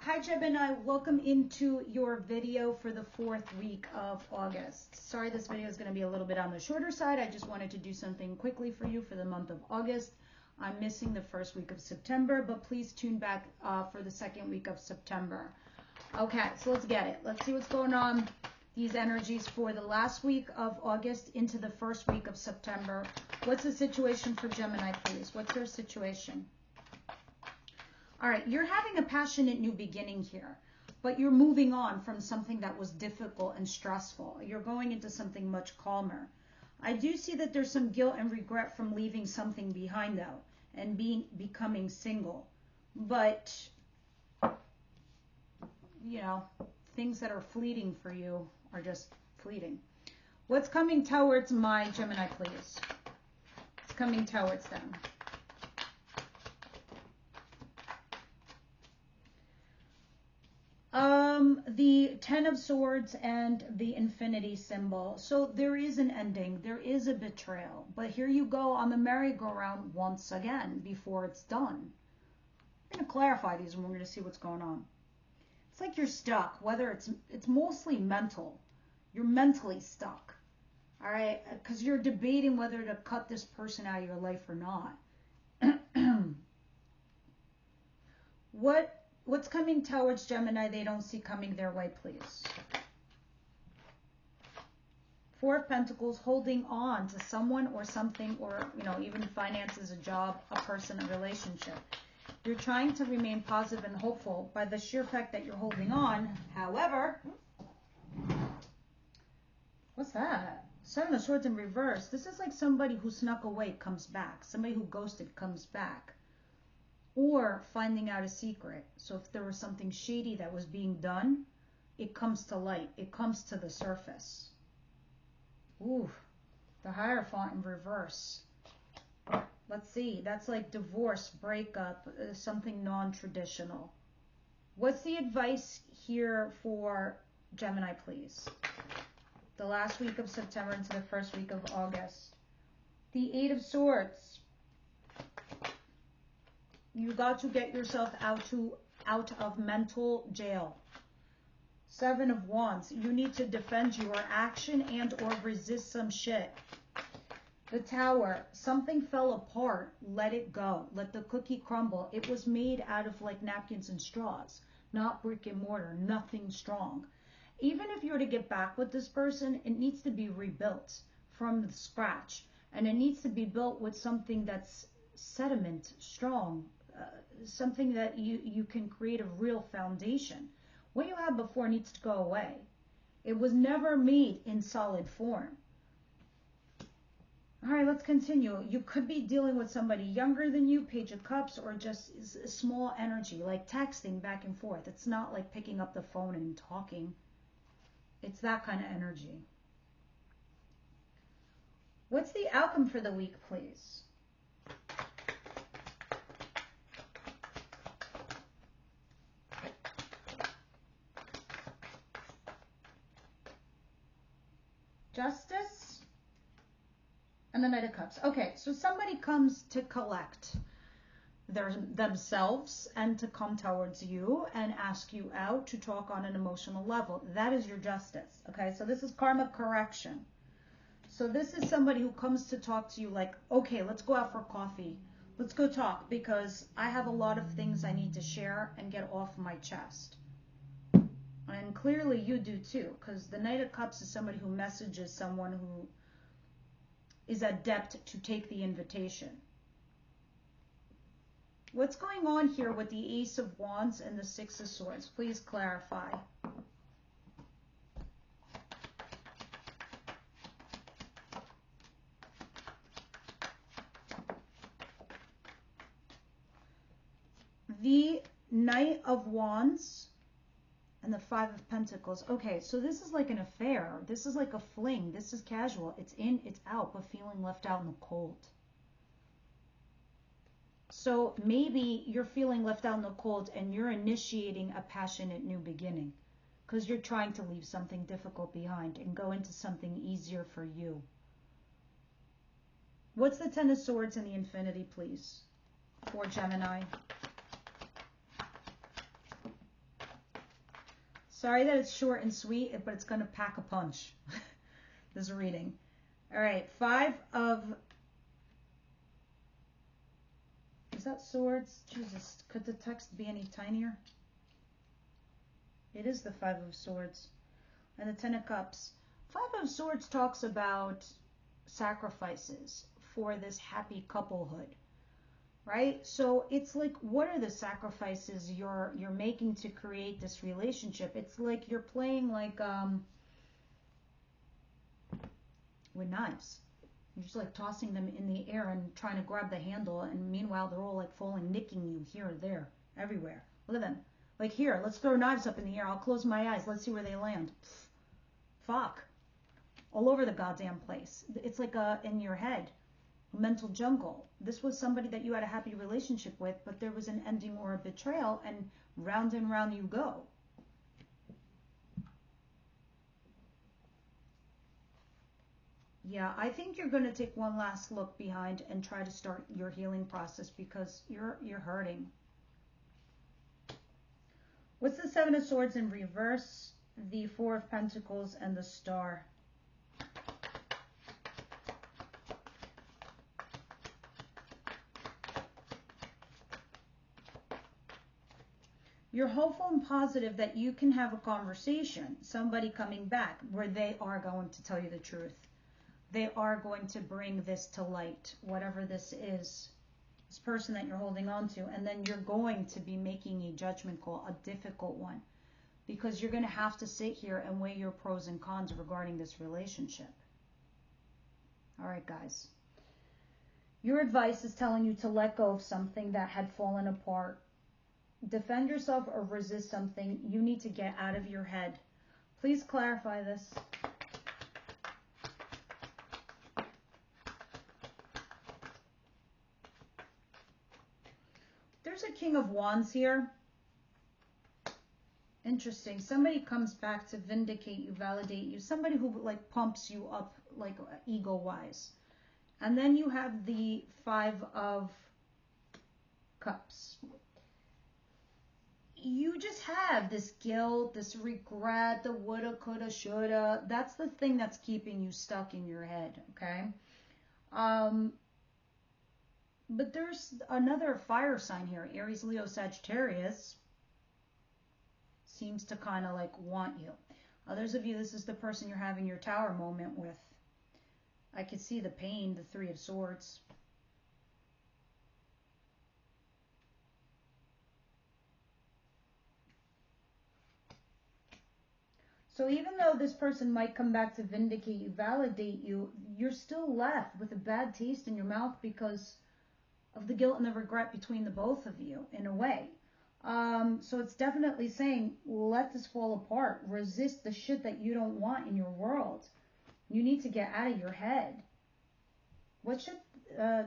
Hi Gemini, welcome into your video for the 4th week of August. Sorry this video is going to be a little bit on the shorter side. I just wanted to do something quickly for you for the month of August. I'm missing the first week of September, but please tune back for the second week of September. Okay, so let's get it. Let's see what's going on. These energies for the last week of August into the first week of September. What's the situation for Gemini, please? What's their situation? All right, you're having a passionate new beginning here, but you're moving on from something that was difficult and stressful. You're going into something much calmer. I do see that there's some guilt and regret from leaving something behind, though, and becoming single. But, you know, things that are fleeting for you are just fleeting. What's coming towards my Gemini, please? It's coming towards them. The 10 of Swords and the infinity symbol. So there is an ending. There is a betrayal. But here you go on the merry-go-round once again before it's done. I'm going to clarify these and we're going to see what's going on. It's like you're stuck, whether it's mostly mental. You're mentally stuck. All right? Because you're debating whether to cut this person out of your life or not. What's coming towards Gemini they don't see coming their way, please? 4 of Pentacles, holding on to someone or something, or, you know, even finances, a job, a person, a relationship. You're trying to remain positive and hopeful by the sheer fact that you're holding on. However, what's that? 7 of Swords in reverse. This is like somebody who snuck away comes back. Somebody who ghosted comes back. Or finding out a secret. So if there was something shady that was being done, it comes to light. It comes to the surface. Ooh, the Hierophant in reverse. Let's see. That's like divorce, breakup, something non-traditional. What's the advice here for Gemini, please? The last week of September into the first week of August. The 8 of Swords. You got to get yourself out of mental jail. 7 of Wands. You need to defend your action and or resist some shit. The Tower. Something fell apart. Let it go. Let the cookie crumble. It was made out of like napkins and straws, not brick and mortar. Nothing strong. Even if you're to get back with this person, it needs to be rebuilt from the scratch. And it needs to be built with something that's sediment, strong, something that you can create a real foundation. What you had before needs to go away. It was never made in solid form. All right, let's continue. You could be dealing with somebody younger than you, Page of Cups, or just a small energy, like texting back and forth. It's not like picking up the phone and talking. It's that kind of energy. What's the outcome for the week, please? Justice and the Knight of Cups. Okay, so somebody comes to collect themselves and to come towards you and ask you out to talk on an emotional level. That is your justice. Okay, so this is karma correction. So this is somebody who comes to talk to you like, okay, let's go out for coffee. Let's go talk because I have a lot of things I need to share and get off my chest. And clearly you do too, because the Knight of Cups is somebody who messages someone who is adept to take the invitation. What's going on here with the Ace of Wands and the 6 of Swords? Please clarify. The Knight of Wands and the 5 of Pentacles. Okay, so this is like an affair. This is like a fling. This is casual. It's in, it's out, but feeling left out in the cold. So maybe you're feeling left out in the cold and you're initiating a passionate new beginning because you're trying to leave something difficult behind and go into something easier for you. What's the 10 of Swords and the Infinity, please, for Gemini? Sorry that it's short and sweet, but it's going to pack a punch, this reading. All right, 5 of... Is that swords? Jesus, could the text be any tinier? It is the 5 of swords. And the 10 of cups. 5 of swords talks about sacrifices for this happy couplehood, right? So it's like, what are the sacrifices you're making to create this relationship? It's like you're playing like with knives. You're just like tossing them in the air and trying to grab the handle, and meanwhile they're all like falling, nicking you here and there, everywhere. Look at them. Like, here, let's throw knives up in the air. I'll close my eyes. Let's see where they land. Pfft. Fuck. All over the goddamn place. It's like in your head, a mental jungle. This was somebody that you had a happy relationship with, but there was an ending or a betrayal, and round you go. Yeah, I think you're going to take one last look behind and try to start your healing process, because you're hurting. What's the 7 of swords in reverse? The 4 of pentacles and the star. You're hopeful and positive that you can have a conversation, somebody coming back, where they are going to tell you the truth. They are going to bring this to light, whatever this is, this person that you're holding on to, and then you're going to be making a judgment call, a difficult one, because you're going to have to sit here and weigh your pros and cons regarding this relationship. All right, guys. Your advice is telling you to let go of something that had fallen apart. Defend yourself or resist something you need to get out of your head. Please clarify this. There's a King of Wands here. Interesting. Somebody comes back to vindicate you, validate you. Somebody who like pumps you up, like ego-wise. And then you have the 5 of Cups. You just have this guilt, this regret, the woulda, coulda, shoulda. That's the thing that's keeping you stuck in your head, okay? But there's another fire sign here, Aries, Leo, Sagittarius. Seems to kind of like want you. Others of you, this is the person you're having your tower moment with. I could see the pain, the 3 of Swords. So even though this person might come back to vindicate you, validate you, you're still left with a bad taste in your mouth because of the guilt and the regret between the both of you, in a way. So it's definitely saying, let this fall apart. Resist the shit that you don't want in your world. You need to get out of your head. What should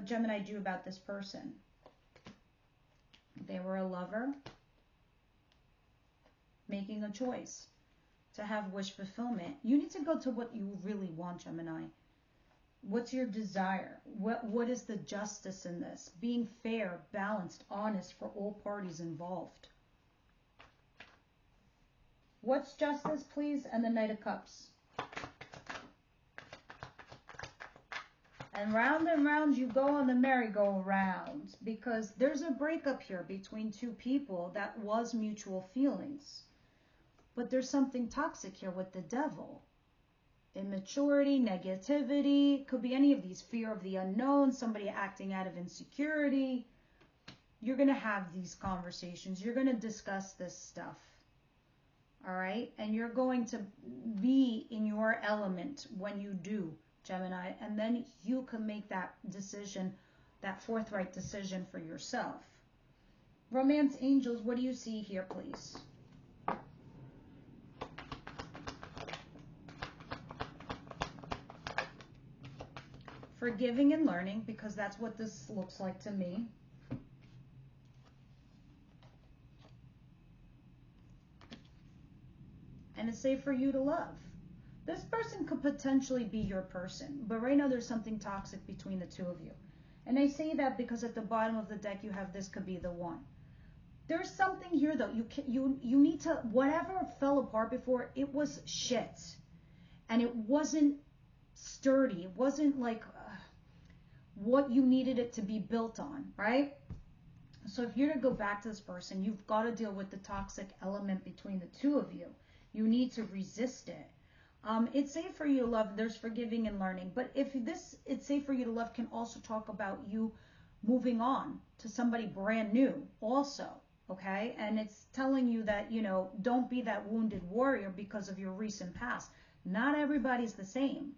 Gemini do about this person? They were a lover, making a choice to have wish fulfillment. You need to go to what you really want, Gemini. What's your desire? What is the justice in this? Being fair, balanced, honest for all parties involved. What's justice, please? And the Knight of Cups. And round you go on the merry-go-round, because there's a breakup here between two people that was mutual feelings. But there's something toxic here with the Devil. Immaturity, negativity, could be any of these. Fear of the unknown, somebody acting out of insecurity. You're going to have these conversations. You're going to discuss this stuff. All right? And you're going to be in your element when you do, Gemini. And then you can make that decision, that forthright decision for yourself. Romance angels, what do you see here, please? Forgiving and learning, because that's what this looks like to me. And it's safe for you to love. This person could potentially be your person, but right now there's something toxic between the two of you. And I say that because at the bottom of the deck you have this could be the one. There's something here though. You need to, whatever fell apart before, it was shit. And it wasn't sturdy. It wasn't like what you needed it to be built on, right? So if you're to go back to this person, you've got to deal with the toxic element between the two of you. You need to resist it. It's safe for you to love. There's forgiving and learning. But if this, it's safe for you to love, can also talk about you moving on to somebody brand new also. Okay. And it's telling you that, you know, don't be that wounded warrior because of your recent past. Not everybody's the same.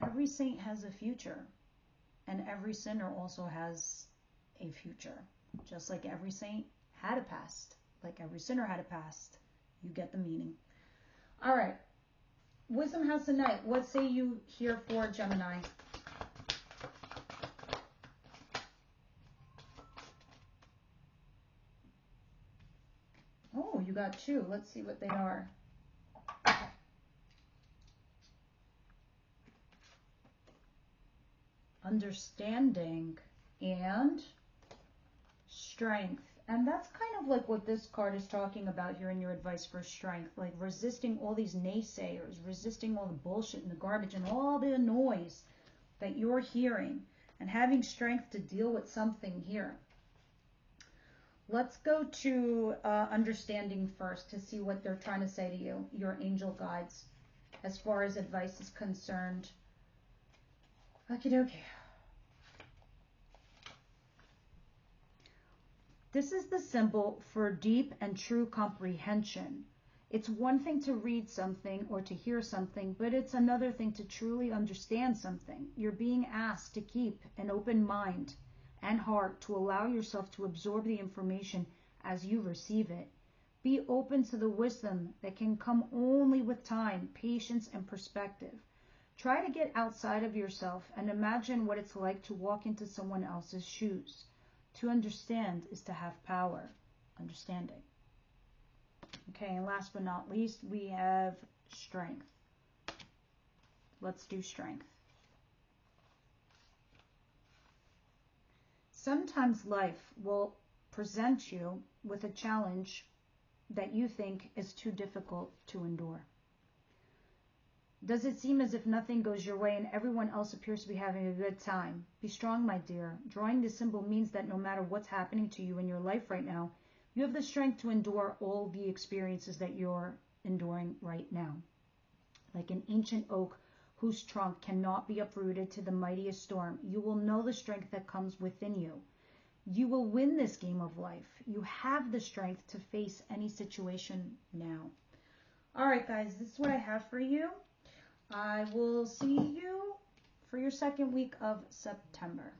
Every saint has a future, and every sinner also has a future. Just like every saint had a past, like every sinner had a past. You get the meaning. All right. Wisdom House tonight. What say you here for Gemini? Oh, you got two. Let's see what they are. Understanding and strength. And that's kind of like what this card is talking about here in your advice for strength. Like resisting all these naysayers, resisting all the bullshit and the garbage and all the noise that you're hearing, and having strength to deal with something here. Let's go to understanding first to see what they're trying to say to you, your angel guides, as far as advice is concerned. Okie dokie. This is the symbol for deep and true comprehension. It's one thing to read something or to hear something, but it's another thing to truly understand something. You're being asked to keep an open mind and heart to allow yourself to absorb the information as you receive it. Be open to the wisdom that can come only with time, patience, and perspective. Try to get outside of yourself and imagine what it's like to walk into someone else's shoes. To understand is to have power. Understanding. Okay, and last but not least, we have strength. Let's do strength. Sometimes life will present you with a challenge that you think is too difficult to endure. Does it seem as if nothing goes your way and everyone else appears to be having a good time? Be strong, my dear. Drawing this symbol means that no matter what's happening to you in your life right now, you have the strength to endure all the experiences that you're enduring right now. Like an ancient oak whose trunk cannot be uprooted to the mightiest storm, you will know the strength that comes within you. You will win this game of life. You have the strength to face any situation now. All right, guys, this is what I have for you. I will see you for your second week of September.